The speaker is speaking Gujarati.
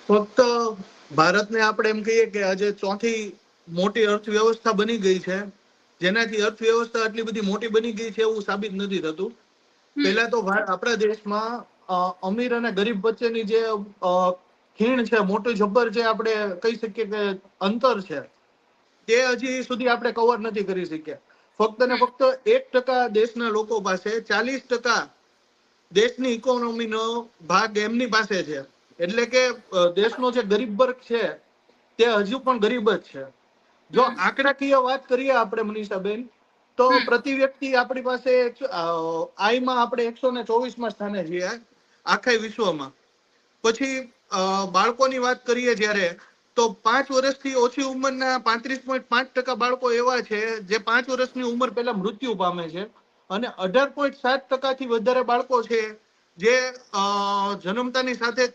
ફક્ત ભારતને આપણે એમ કહીએ કે આજે ચોથી મોટી અર્થવ્યવસ્થા બની ગઈ છે, જેનાથી અર્થવ્યવસ્થા આટલી બધી મોટી બની ગઈ છે એવું સાબિત નથી થતું. પહેલા તો આપણા દેશમાં અમીર અને ગરીબ વચ્ચેની જે ખીણ છે, મોટું જબ્બર જે આપણે કહી શકીએ કે અંતર છે, તે હજી સુધી આપણે કવર નથી કરી શક્યા. ફક્ત ને ફક્ત 1% દેશના લોકો પાસે 40% દેશની ઇકોનોમીનો ભાગ એમની પાસે છે. એટલે કે દેશનો જે ગરીબ વર્ગ છે તે હજુ પણ ગરીબ જ છે. જો આંકડાકીય વાત કરીએ આપણે મનીષાબેન, તો પ્રતિ વ્યક્તિ આપણી પાસે આયમાં આપણે 124માં સ્થાને છીએ આખા વિશ્વમાં. પછી બાળકોની વાત કરીએ જ્યારે, તો 5 વર્ષથી ઓછી ઉંમરના 35.5% બાળકો એવા છે જે 5 વર્ષની ઉંમર પહેલા મૃત્યુ પામે છે, અને 18.7% થી વધારે બાળકો છે જે જન્મતાની સાથે